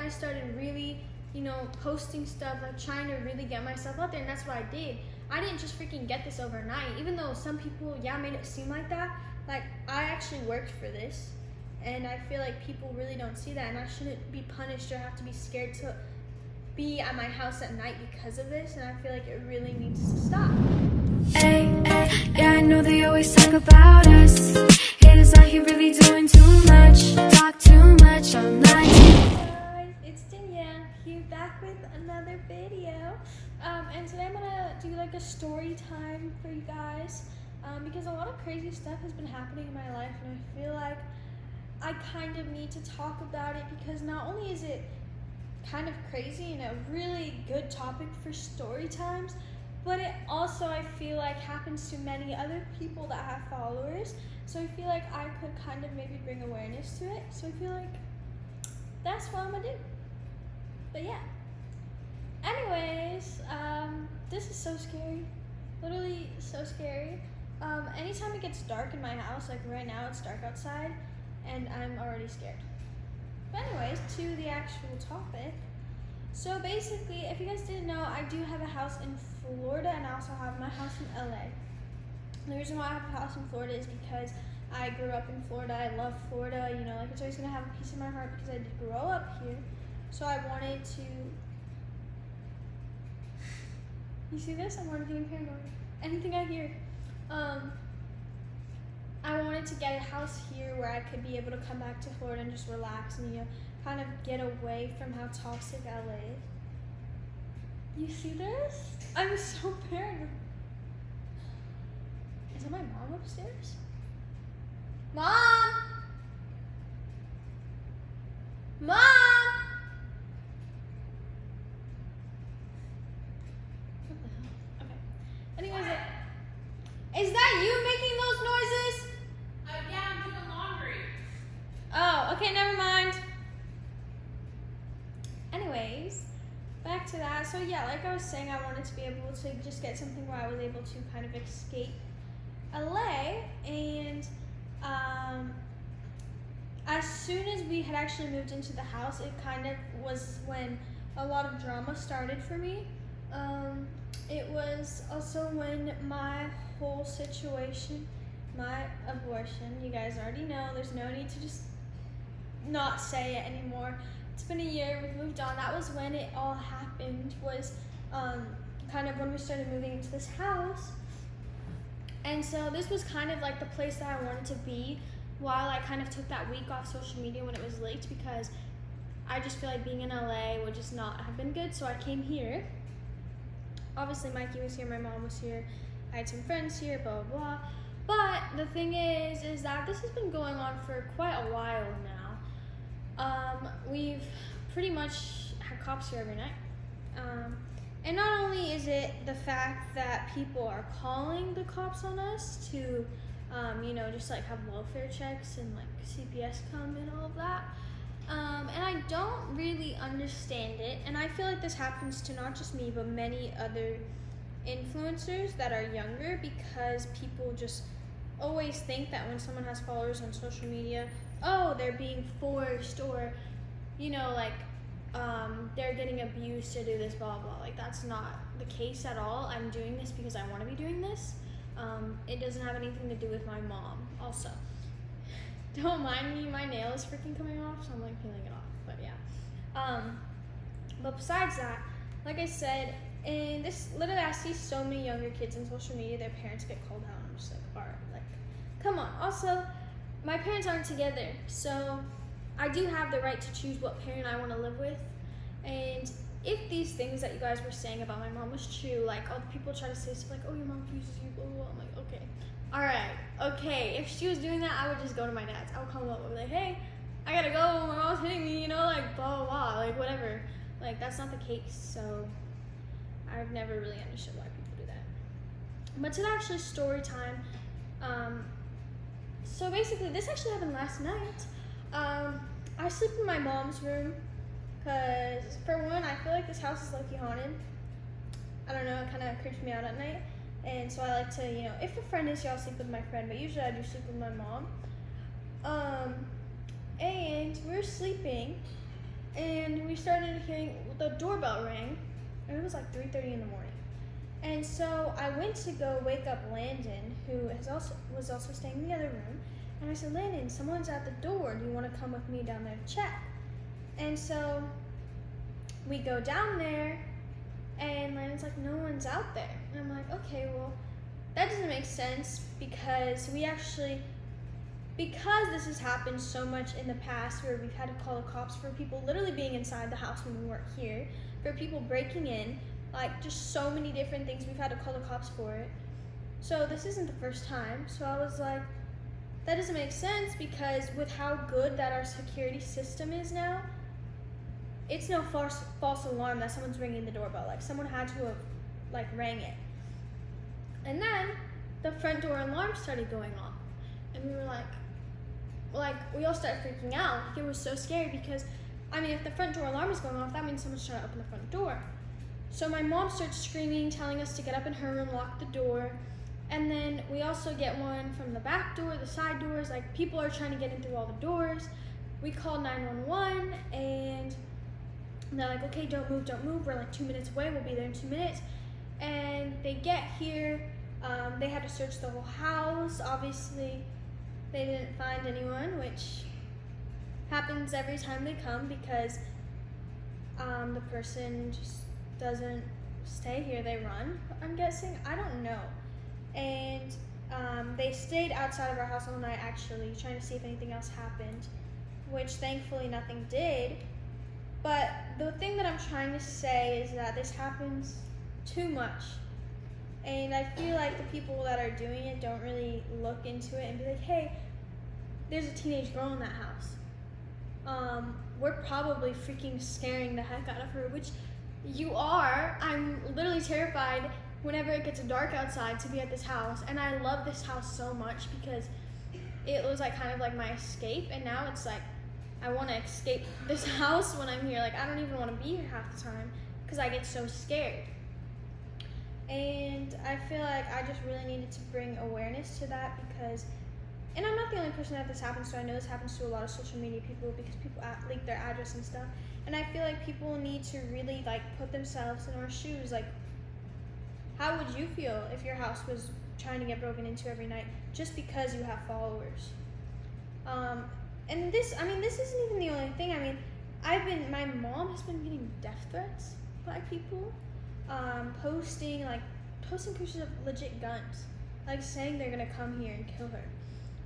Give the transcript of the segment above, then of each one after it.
I started really, posting stuff, like trying to really get myself out there, and that's what I did. I didn't just freaking get this overnight, even though some people, made it seem like that. Like, I actually worked for this, and I feel like people really don't see that, and I shouldn't be punished or have to be scared to be at my house at night because of this, and I feel like it really needs to stop. Hey, yeah, I know they always talk about us. Haters out here really doing too much, talk too much all night. Hey guys, it's Danielle here, back with another video. And today I'm gonna do like a story time for you guys, because a lot of crazy stuff has been happening in my life, and I feel like I kind of need to talk about it because not only is it kind of crazy and a really good topic for story times, but it also, I feel like, happens to many other people that have followers. So I feel like I could kind of maybe bring awareness to it. So I feel like that's what I'm gonna do. But yeah. Anyways, this is so scary. Literally so scary. Anytime it gets dark in my house, like right now it's dark outside, and I'm already scared. But anyways, to the actual topic. So basically, if you guys didn't know, I do have a house in Florida, and I also have my house in LA. And the reason why I have a house in Florida is because I grew up in Florida. I love Florida, like it's always gonna have a piece of my heart because I did grow up here. So I wanted to, you see this? I'm already getting paranoid. Anything I hear. I wanted to get a house here where I could be able to come back to Florida and just relax and, kind of get away from how toxic LA is. You see this? I'm so paranoid. Is that my mom upstairs? Mom! Mom! What the hell? Okay. Anyways, is that you making those noises? Yeah, I'm doing laundry. Oh, okay, never mind. Anyways, back to that. So yeah, like I was saying, I wanted to be able to just get something where I was able to kind of escape LA, and as soon as we had actually moved into the house, it kind of was when a lot of drama started for me. It was also when my whole situation, my abortion, you guys already know, there's no need to just not say it anymore. It's been a year, we've moved on. That was when it all happened, was kind of when we started moving into this house. And so this was kind of like the place that I wanted to be while I kind of took that week off social media when it was leaked, because I just feel like being in LA would just not have been good. So I came here. Obviously Mikey was here, my mom was here, I had some friends here, blah, blah, blah. But the thing is that this has been going on for quite a while now. We've pretty much had cops here every night. And not only is it the fact that people are calling the cops on us to, just like have welfare checks and like CPS come and all of that. And I don't really understand it. And I feel like this happens to not just me, but many other influencers that are younger, because people just always think that when someone has followers on social media, they're being forced, or they're getting abused to do this, blah blah. Like, that's not the case at all. I'm doing this because I want to be doing this. It doesn't have anything to do with my mom. Also, don't mind me, my nail is freaking coming off, so I'm like peeling it off. But yeah, but besides that, like I said, and this, literally I see so many younger kids on social media, their parents get called out, and I'm just like, alright, like, come on. Also, my parents aren't together, so I do have the right to choose what parent I want to live with. And if these things that you guys were saying about my mom was true, like all the people try to say stuff like, oh, your mom abuses you, blah, blah, blah. I'm like, okay, alright, okay. If she was doing that, I would just go to my dad's. I would call him up and be like, hey, I gotta go, my mom's hitting me, like blah, blah, blah, like whatever. Like, that's not the case, so I've never really understood why people do that. But to the actual story time, so basically this actually happened last night. I sleep in my mom's room because, for one, I feel like this house is low-key haunted. I don't know, it kind of creeps me out at night. And so I like to, if a friend is here, I'll sleep with my friend, but usually I do sleep with my mom. And we're sleeping, and we started hearing the doorbell ring, and it was like 3:30 in the morning. And so I went to go wake up Landon, who was also staying in the other room, and I said, Landon, someone's at the door. Do you want to come with me down there to check? And so we go down there, and Landon's like, no one's out there. And I'm like, okay, well, that doesn't make sense because because this has happened so much in the past where we've had to call the cops for people literally being inside the house when we weren't here, for people breaking in, like just so many different things we've had to call the cops for it. So this isn't the first time. So I was like, that doesn't make sense because with how good that our security system is now, it's no false alarm that someone's ringing the doorbell. Like someone had to have like rang it. And then the front door alarm started going off. And we were like we all started freaking out. Like, it was so scary because, I mean, if the front door alarm is going off, that means someone's trying to open the front door. So my mom starts screaming, telling us to get up in her room, lock the door. And then we also get one from the back door, the side doors, like people are trying to get in through all the doors. We called 911 and they're like, okay, don't move. We're like 2 minutes away. We'll be there in 2 minutes. And they get here. They had to search the whole house. Obviously, they didn't find anyone, which happens every time they come because the person just doesn't stay here. They run, I'm guessing. I don't know. And they stayed outside of our house all night, actually, trying to see if anything else happened, which thankfully nothing did. But the thing that I'm trying to say is that this happens too much. And I feel like the people that are doing it don't really look into it and be like, hey, there's a teenage girl in that house. We're probably freaking scaring the heck out of her, which you are. I'm literally terrified whenever it gets dark outside to be at this house. And I love this house so much because it was like kind of like my escape. And now it's like, I want to escape this house when I'm here. Like, I don't even want to be here half the time because I get so scared. And I feel like I just really needed to bring awareness to that because, and I'm not the only person that this happens to. I know this happens to a lot of social media people because people leak their address and stuff. And I feel like people need to really like put themselves in our shoes. Like, how would you feel if your house was trying to get broken into every night just because you have followers? And this isn't even the only thing. I mean, my mom has been getting death threats by people. Posting pictures of legit guns, like saying they're gonna come here and kill her.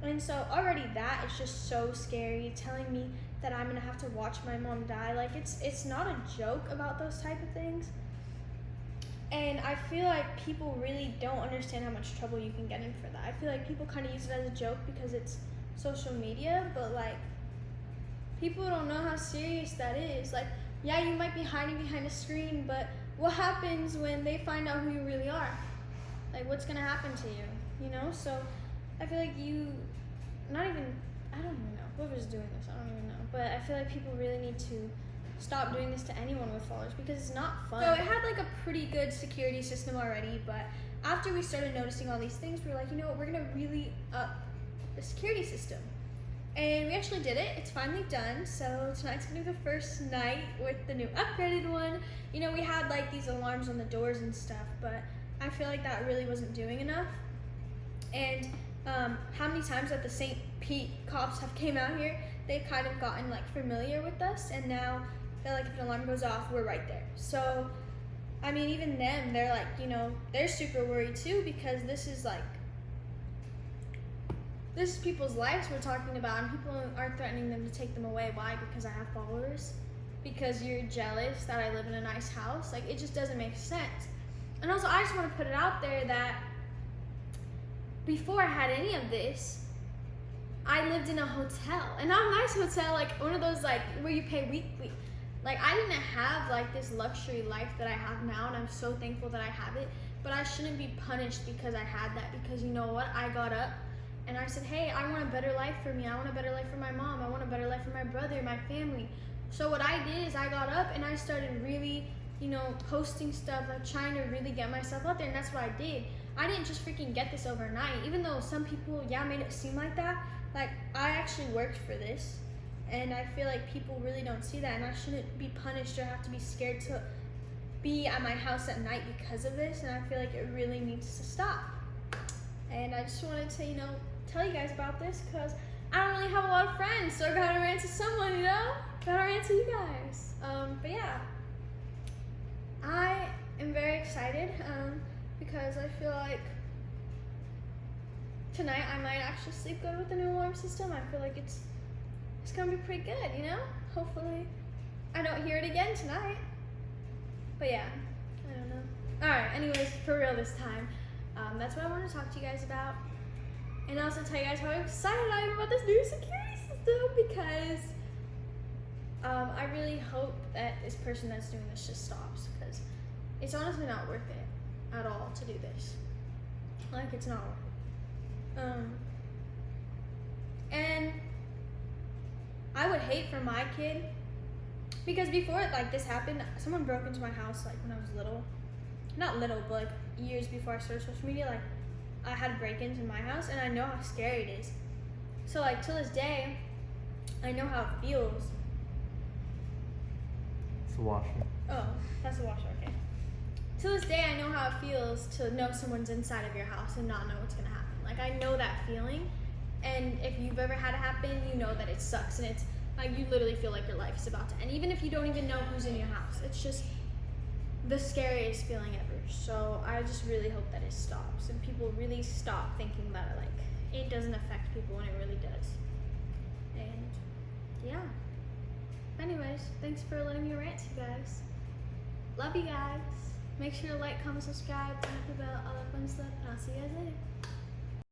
And so already that is just so scary, telling me that I'm gonna have to watch my mom die. Like it's not a joke about those type of things. And I feel like people really don't understand how much trouble you can get in for that. I feel like people kind of use it as a joke because it's social media, but like people don't know how serious that is. Like, yeah, you might be hiding behind a screen, but what happens when they find out who you really are? Like, what's gonna happen to you, you know? So I feel like I don't even know, whoever's doing this, I don't even know. But I feel like people really need to stop doing this to anyone with followers because it's not fun. So it had like a pretty good security system already, but after we started noticing all these things, we were like, you know what, we're gonna really up the security system. And we actually did it. It's finally done. So tonight's gonna be the first night with the new upgraded one. You know, we had like these alarms on the doors and stuff, but I feel like that really wasn't doing enough. And how many times that the St. Pete cops have came out here, they've kind of gotten like familiar with us, and now they're like, if an alarm goes off, we're right there. So, I mean, even them, they're like, you know, they're super worried too because this is people's lives we're talking about, and people are threatening them to take them away. Why? Because I have followers? Because you're jealous that I live in a nice house? Like, it just doesn't make sense. And also, I just want to put it out there that before I had any of this, I lived in a hotel, and not a nice hotel, like one of those like where you pay weekly. Like, I didn't have like this luxury life that I have now, and I'm so thankful that I have it, but I shouldn't be punished because I had that, because you know what, I got up and I said, hey, I want a better life for me, I want a better life for my mom, I want a better life for my brother, my family. So what I did is I got up and I started really, you know, posting stuff, like trying to really get myself out there, and that's what I did. I didn't just freaking get this overnight, even though some people, made it seem like that. Like, I actually worked for this, And I feel like people really don't see that, and I shouldn't be punished or have to be scared to be at my house at night because of this, and I feel like it really needs to stop. And I just wanted to, tell you guys about this because I don't really have a lot of friends, so I gotta rant to someone, Gotta rant to you guys. But yeah, I am very excited because I feel like tonight I might actually sleep good with the new alarm system. I feel like it's gonna be pretty good, Hopefully I don't hear it again tonight. But yeah, I don't know. Alright, anyways, for real this time. That's what I want to talk to you guys about. And also tell you guys how excited I am about this new security system because I really hope that this person that's doing this just stops because it's honestly not worth it at all to do this. Like, it's not worth it. And I would hate for my kid, because before this happened, someone broke into my house when I was little. Not little, but years before I started social media. I had break-ins in my house, and I know how scary it is. So till this day, I know how it feels. It's a washer. Oh, that's the washer, okay. To this day, I know how it feels to know someone's inside of your house and not know what's gonna happen. I know that feeling, and if you've ever had it happen, you know that it sucks, and it's you literally feel like your life is about to end, even if you don't even know who's in your house. It's just the scariest feeling ever. So I just really hope that it stops, and people really stop thinking that it doesn't affect people when it really does. And yeah. Anyways, thanks for letting me rant, you guys. Love you guys. Make sure to like, comment, subscribe, turn up the bell, all that fun stuff, and I'll see you guys later.